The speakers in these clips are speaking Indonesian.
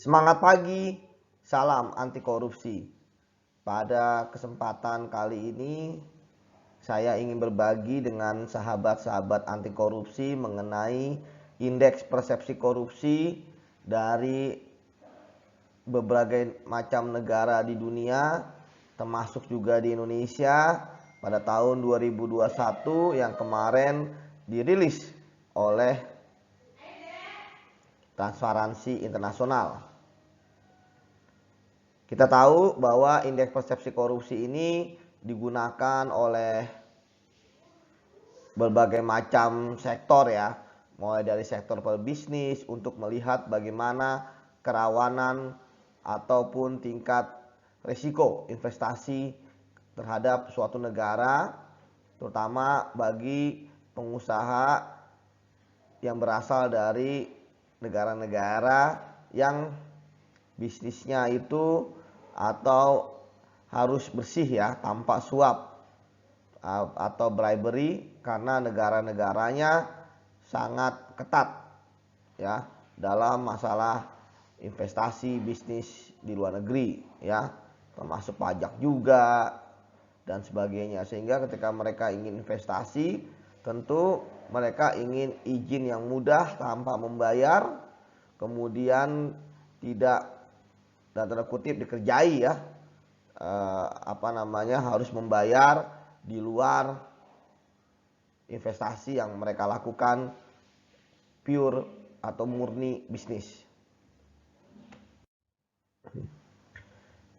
Semangat pagi, salam anti korupsi. Pada kesempatan kali ini saya ingin berbagi dengan sahabat-sahabat anti korupsi mengenai indeks persepsi korupsi dari berbagai macam negara di dunia, termasuk juga di Indonesia pada tahun 2021 yang kemarin dirilis oleh Transparansi Internasional. Kita tahu bahwa indeks persepsi korupsi ini digunakan oleh berbagai macam sektor ya, mulai dari sektor pebisnis untuk melihat bagaimana kerawanan ataupun tingkat risiko investasi terhadap suatu negara, terutama bagi pengusaha yang berasal dari negara-negara yang bisnisnya itu atau harus bersih ya, tanpa suap atau bribery, karena negara-negaranya sangat ketat ya dalam masalah investasi bisnis di luar negeri ya, termasuk pajak juga dan sebagainya. Sehingga ketika mereka ingin investasi, tentu mereka ingin izin yang mudah tanpa membayar, kemudian tidak dan tanda kutip dikerjai ya, harus membayar di luar investasi yang mereka lakukan pure atau murni bisnis.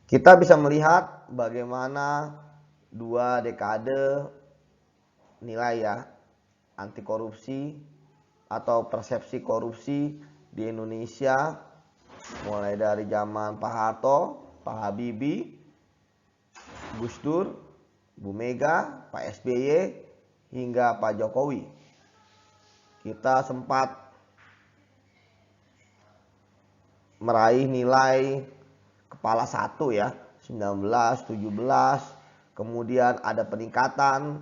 Kita bisa melihat bagaimana 2 dekade nilai ya anti korupsi atau persepsi korupsi di Indonesia, mulai dari zaman Pak Harto, Pak Habibie, Gus Dur, Bu Mega, Pak SBY, hingga Pak Jokowi. Kita sempat meraih nilai kepala 1 ya, 19, 17, kemudian ada peningkatan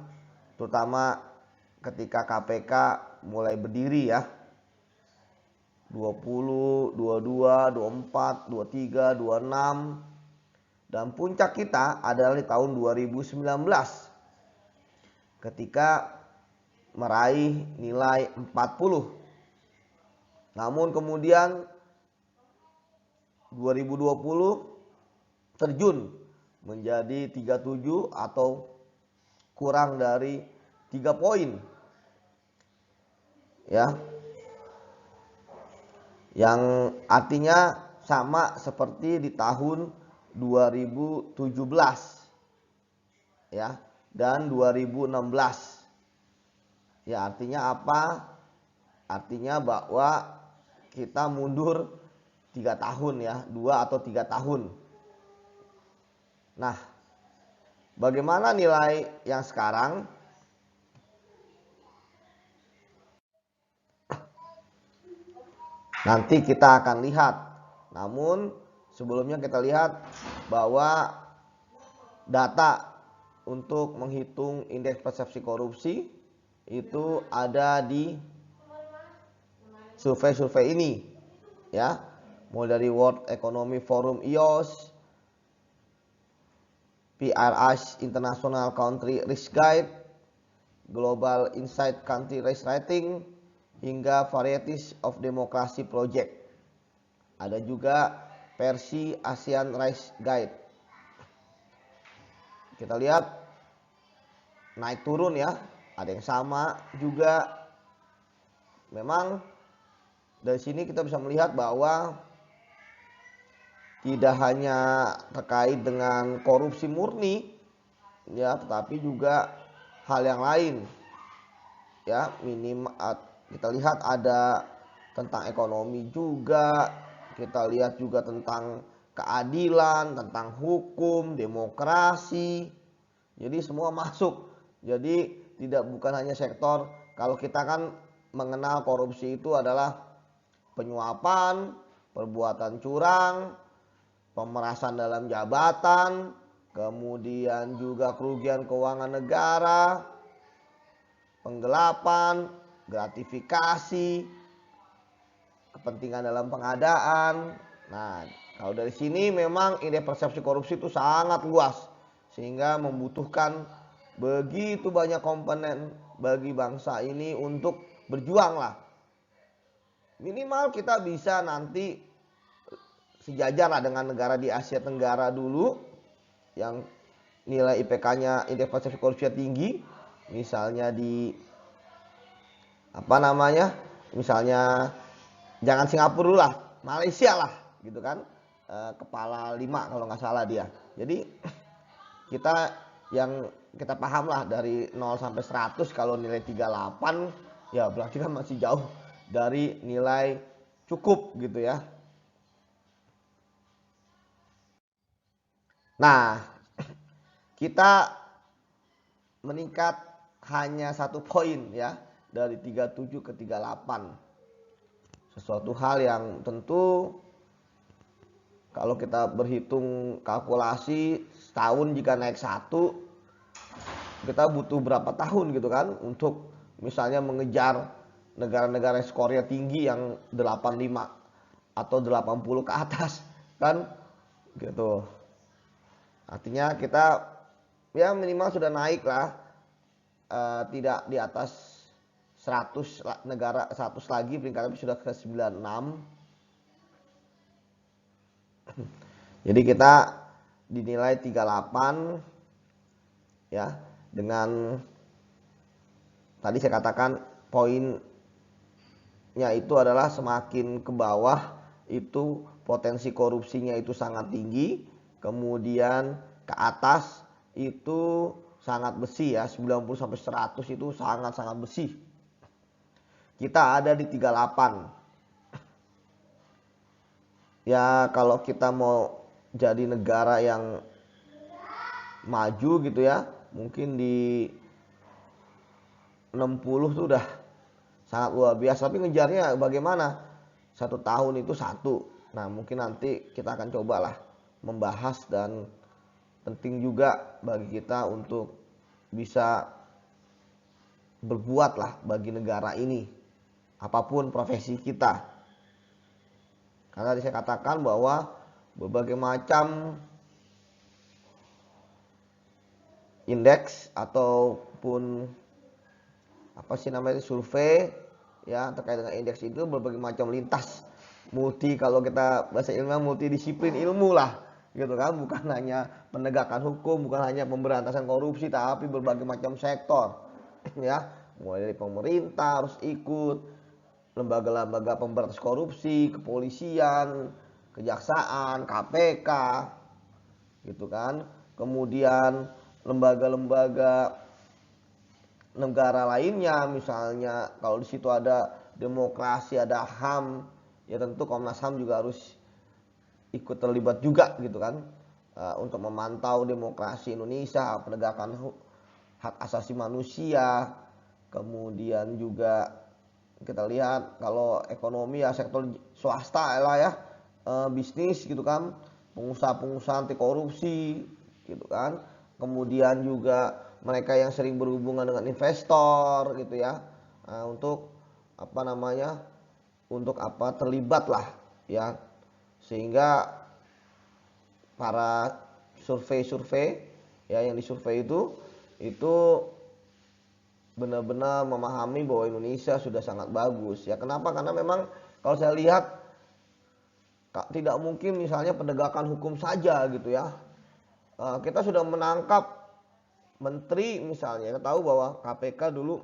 terutama ketika KPK mulai berdiri ya, 20, 22, 24, 23, 26, dan puncak kita adalah di tahun 2019 ketika meraih nilai 40. Namun kemudian 2020 terjun menjadi 37 atau kurang dari 3 poin ya, yang artinya sama seperti di tahun 2017 ya dan 2016 ya. Artinya apa? Artinya bahwa kita mundur 3 tahun ya, 2 atau 3 tahun. Nah, bagaimana nilai yang sekarang? Nanti kita akan lihat. Namun sebelumnya kita lihat bahwa data untuk menghitung indeks persepsi korupsi itu ada di survei-survei ini ya, mulai dari World Economic Forum IOS, PRS International Country Risk Guide, Global Insight Country Risk Rating, hingga Varieties of Democracy Project. Ada juga versi ASEAN Risk Guide. Kita lihat naik turun ya, ada yang sama juga. Memang dari sini kita bisa melihat bahwa tidak hanya terkait dengan korupsi murni ya, tetapi juga hal yang lain ya. Kita lihat ada tentang ekonomi juga, kita lihat juga tentang keadilan, tentang hukum, demokrasi. Jadi semua masuk. Jadi bukan hanya sektor, kalau kita kan mengenal korupsi itu adalah penyuapan, perbuatan curang, pemerasan dalam jabatan, kemudian juga kerugian keuangan negara, penggelapan, gratifikasi, kepentingan dalam pengadaan, Nah, kalau dari sini memang indeks persepsi korupsi itu sangat luas sehingga membutuhkan begitu banyak komponen bagi bangsa ini untuk berjuang lah. Minimal kita bisa nanti sejajar lah dengan negara di Asia Tenggara dulu yang nilai IPK-nya, indeks persepsi korupsi tinggi, misalnya di apa namanya, misalnya jangan Singapura dulu lah, Malaysia lah gitu kan. Kepala 5 kalau nggak salah dia. Jadi kita yang kita paham lah dari 0 sampai 100 kalau nilai 38 ya berarti kan masih jauh dari nilai cukup gitu ya. Nah, kita meningkat hanya 1 poin ya dari 37 ke 38. Sesuatu hal yang tentu kalau kita berhitung kalkulasi setahun jika naik 1, kita butuh berapa tahun gitu kan untuk misalnya mengejar negara-negara yang skornya tinggi yang 85 atau 80 ke atas kan gitu. Artinya kita ya minimal sudah naik lah, tidak di atas 100 negara, 100 lagi peringkatnya sudah ke 96. Jadi kita dinilai 38 ya, dengan tadi saya katakan poinnya itu adalah semakin ke bawah itu potensi korupsinya itu sangat tinggi, kemudian ke atas itu sangat besi ya, 90 sampai 100 itu sangat-sangat besi. Kita ada di 38. Ya kalau kita mau jadi negara yang maju gitu ya, mungkin di 60 tuh udah sangat luar biasa. Tapi ngejarnya bagaimana? 1 tahun itu 1. Nah mungkin nanti kita akan cobalah membahas, dan penting juga bagi kita untuk bisa berbuat lah bagi negara ini, apapun profesi kita. Karena tadi saya katakan bahwa berbagai macam indeks ataupun apa sih namanya survei ya terkait dengan indeks itu berbagai macam lintas multi, kalau kita bahasa ilmiah multidisiplin ilmu lah gitu kan, bukan hanya penegakan hukum, bukan hanya pemberantasan korupsi, tapi berbagai macam sektor ya, mulai dari pemerintah harus ikut, lembaga-lembaga pemberantasan korupsi, kepolisian, kejaksaan, KPK gitu kan, kemudian lembaga-lembaga negara lainnya, misalnya kalau di situ ada demokrasi, ada HAM, ya tentu Komnas HAM juga harus ikut terlibat juga gitu kan, untuk memantau demokrasi Indonesia, penegakan hak asasi manusia. Kemudian juga kita lihat kalau ekonomi ya sektor swasta lah ya, bisnis gitu kan, pengusaha-pengusaha anti korupsi gitu kan. Kemudian juga mereka yang sering berhubungan dengan investor gitu ya, untuk apa namanya, untuk apa terlibat lah ya, sehingga para survei-survei ya yang disurvei itu benar-benar memahami bahwa Indonesia sudah sangat bagus ya. Kenapa? Karena memang kalau saya lihat tidak mungkin misalnya penegakan hukum saja gitu ya. Kita sudah menangkap menteri misalnya, kita tahu bahwa KPK dulu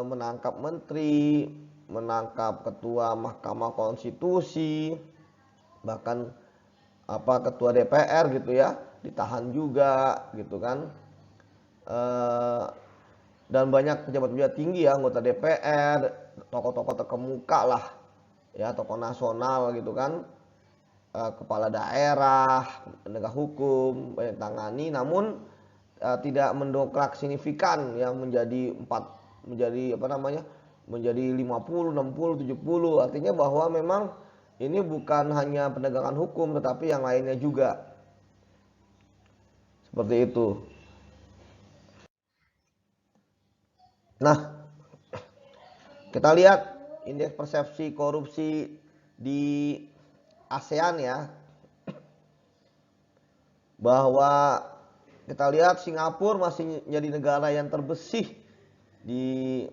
menangkap menteri, menangkap ketua Mahkamah Konstitusi, bahkan apa ketua DPR gitu ya, ditahan juga gitu kan. Dan banyak pejabat-pejabat tinggi ya, anggota DPR, tokoh-tokoh terkemuka lah ya, tokoh nasional gitu kan, kepala daerah, penegak hukum banyak tangani, namun tidak mendongkrak signifikan yang menjadi menjadi apa namanya, menjadi 50, 60, 70. Artinya bahwa memang ini bukan hanya penegakan hukum tetapi yang lainnya juga. Seperti itu. Nah, kita lihat indeks persepsi korupsi di ASEAN ya, bahwa kita lihat Singapura masih jadi negara yang terbersih di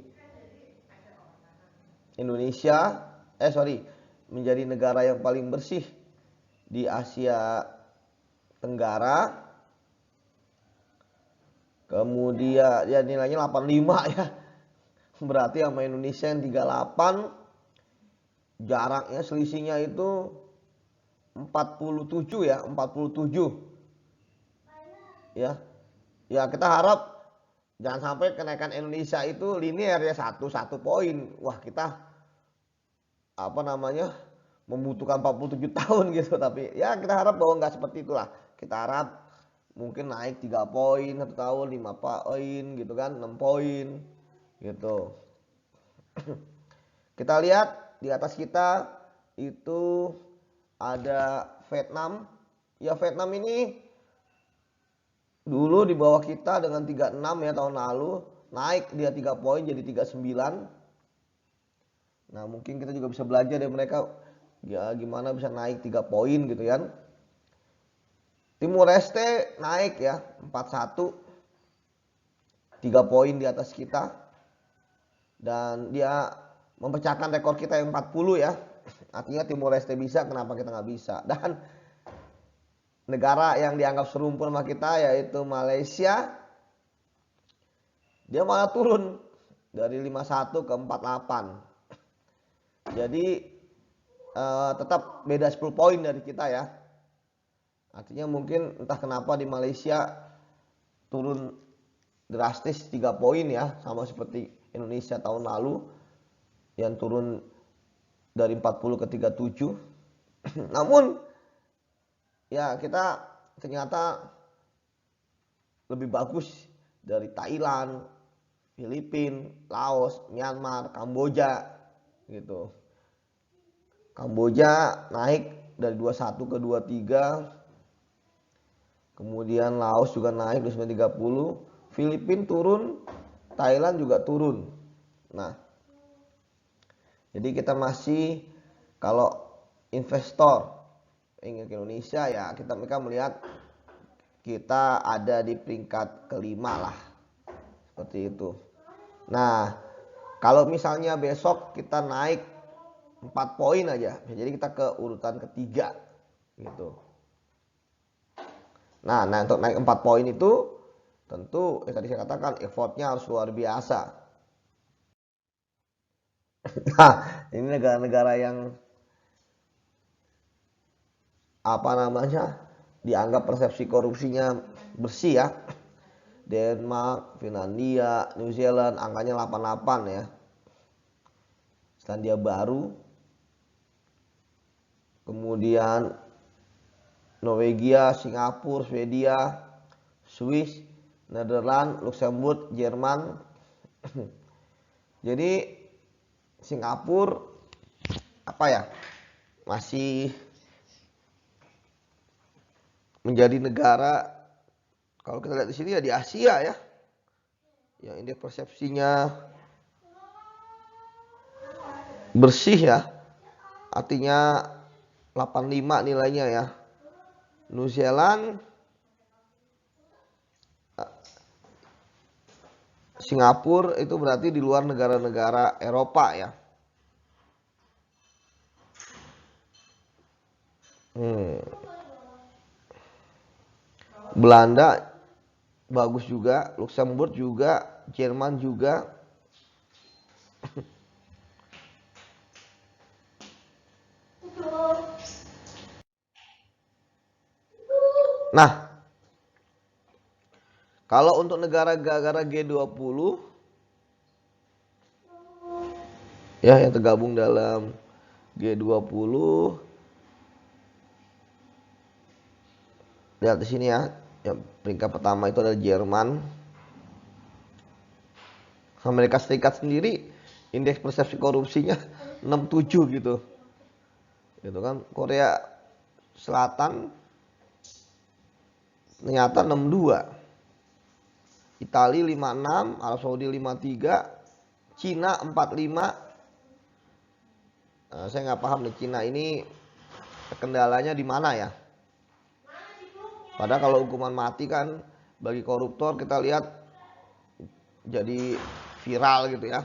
Indonesia, menjadi negara yang paling bersih di Asia Tenggara. Kemudian ya nilainya 85 ya. Berarti sama Indonesia yang 38, jaraknya selisihnya itu 47 ya, 47. Ya. Ya kita harap jangan sampai kenaikan Indonesia itu linear ya, satu poin. Wah, kita membutuhkan 47 tahun gitu, tapi ya kita harap bahwa nggak seperti itulah. Kita harap mungkin naik 3 poin 1 tahun, 5 poin gitu kan, 6 poin gitu. Kita lihat di atas kita itu ada Vietnam. Ya, Vietnam ini dulu di bawah kita dengan 36 ya tahun lalu, naik dia 3 poin jadi 39. Nah, mungkin kita juga bisa belajar dari mereka ya gimana bisa naik 3 poin gitu kan. Timur Leste naik ya 41, 3 poin di atas kita, dan dia memecahkan rekor kita yang 40 ya. Artinya Timur Leste bisa, kenapa kita nggak bisa? Dan negara yang dianggap serumpun sama kita yaitu Malaysia, dia malah turun dari 51 ke 48. Jadi tetap beda 10 poin dari kita ya. Artinya mungkin entah kenapa di Malaysia turun drastis 3 poin ya, sama seperti Indonesia tahun lalu yang turun dari 40 ke 37. Namun ya kita ternyata lebih bagus dari Thailand, Filipina, Laos, Myanmar, Kamboja gitu. Kamboja naik dari 21 ke 23. Kemudian Laos juga naik 29-30, Filipina turun, Thailand juga turun. Nah, jadi kita masih, kalau investor ingin ke Indonesia ya mereka melihat kita ada di peringkat kelima lah, seperti itu. Nah, kalau misalnya besok kita naik 4 poin aja, jadi kita ke urutan ketiga gitu. Nah, untuk naik 4 poin itu tentu tadi saya katakan effortnya harus luar biasa. Nah, ini negara-negara yang dianggap persepsi korupsinya bersih ya. Denmark, Finlandia, New Zealand angkanya 88 ya. Selandia Baru. Kemudian Norwegia, Singapura, Swedia, Swiss, Netherlands, Luxembourg, Jerman. Jadi Singapura masih menjadi negara, kalau kita lihat di sini ya di Asia ya, yang indeks persepsinya bersih ya, artinya 85 nilainya ya. New Zealand, Singapura itu berarti di luar negara-negara Eropa ya. Belanda bagus juga, Luxembourg juga, Jerman juga. Nah, kalau untuk negara-negara G20 ya yang tergabung dalam G20, lihat di sini ya, yang peringkat pertama itu adalah Jerman. Amerika Serikat sendiri indeks persepsi korupsinya 67 gitu. Gitu kan. Korea Selatan ternyata 62. Italia 56, Arab Saudi 53, Cina 45, Saya nggak paham nih, Cina ini kendalanya di mana ya? Padahal kalau hukuman mati kan bagi koruptor kita lihat jadi viral gitu ya.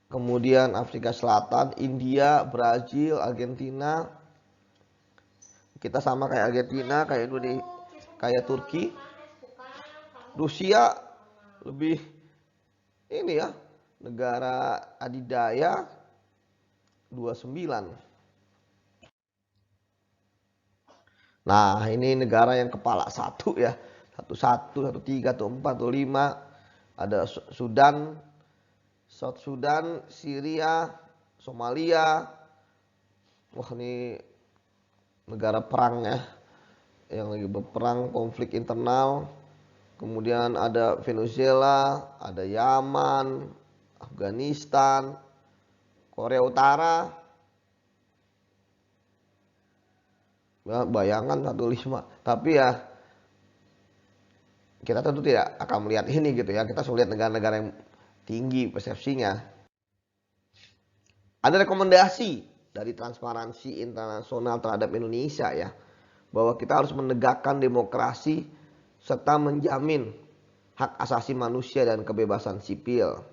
Kemudian Afrika Selatan, India, Brazil, Argentina. Kita sama kayak Argentina, kayak Indonesia, kayak Turki. Rusia lebih ini ya, negara adidaya 29. Nah, ini negara yang kepala satu ya. 11, 13, 14, 15. Ada Sudan, South Sudan, Syria, Somalia. Wah, ini negara perang ya, yang lagi berperang, konflik internal. Kemudian ada Venezuela, ada Yaman, Afghanistan, Korea Utara. Ya, bayangkan 15. Tapi ya kita tentu tidak akan melihat ini gitu ya. Kita sudah lihat negara-negara yang tinggi persepsinya. Ada rekomendasi dari Transparansi Internasional terhadap Indonesia ya, bahwa kita harus menegakkan demokrasi serta menjamin hak asasi manusia dan kebebasan sipil.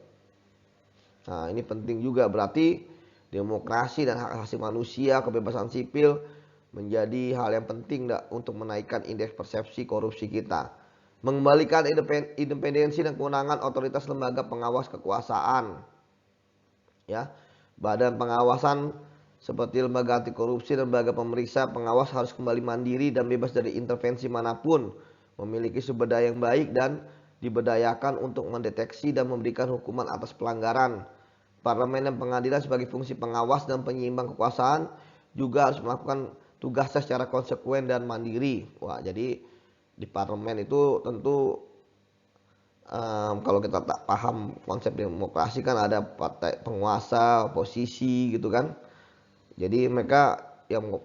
Nah, ini penting juga, berarti demokrasi dan hak asasi manusia, kebebasan sipil menjadi hal yang penting untuk menaikkan indeks persepsi korupsi kita. Mengembalikan independensi dan kewenangan otoritas lembaga pengawas kekuasaan. Ya, badan pengawasan seperti lembaga anti korupsi dan lembaga pemeriksa pengawas harus kembali mandiri dan bebas dari intervensi manapun, memiliki sumber daya yang baik dan diberdayakan untuk mendeteksi dan memberikan hukuman atas pelanggaran. Parlemen dan pengadilan sebagai fungsi pengawas dan penyeimbang kekuasaan juga harus melakukan tugasnya secara konsekuen dan mandiri. Wah, jadi di parlemen itu tentu kalau kita tak paham konsep demokrasi kan ada partai penguasa, oposisi gitu kan. Jadi mereka yang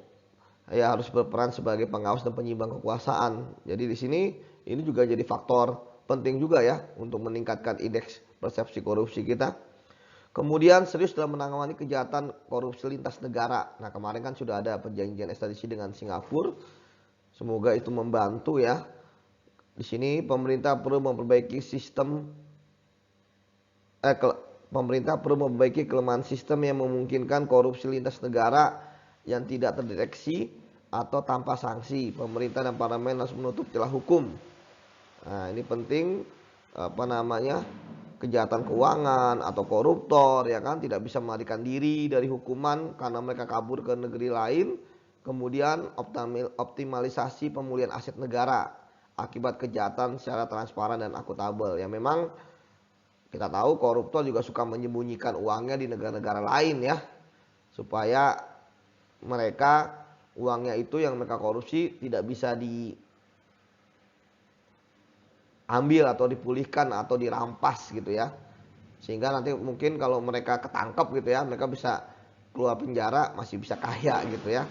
ya harus berperan sebagai pengawas dan penyeimbang kekuasaan. Jadi di sini ini juga jadi faktor penting juga ya untuk meningkatkan indeks persepsi korupsi kita. Kemudian serius dalam menangani kejahatan korupsi lintas negara. Nah, kemarin kan sudah ada perjanjian ekstradisi dengan Singapura. Semoga itu membantu ya. Di sini pemerintah perlu memperbaiki kelemahan sistem yang memungkinkan korupsi lintas negara yang tidak terdeteksi atau tanpa sanksi. Pemerintah dan parlemen harus menutup celah hukum. Nah, ini penting kejahatan keuangan atau koruptor ya kan tidak bisa melarikan diri dari hukuman karena mereka kabur ke negeri lain. Kemudian optimalisasi pemulihan aset negara akibat kejahatan secara transparan dan akuntabel. Ya memang kita tahu koruptor juga suka menyembunyikan uangnya di negara-negara lain ya, supaya mereka uangnya itu yang mereka korupsi tidak bisa diambil atau dipulihkan atau dirampas gitu ya. Sehingga nanti mungkin kalau mereka ketangkep gitu ya, mereka bisa keluar penjara masih bisa kaya gitu ya.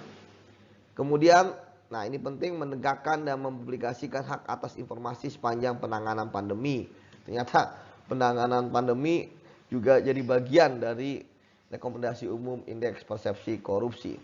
Kemudian, nah ini penting menegakkan dan mempublikasikan hak atas informasi sepanjang penanganan pandemi. Ternyata penanganan pandemi juga jadi bagian dari rekomendasi umum indeks persepsi korupsi.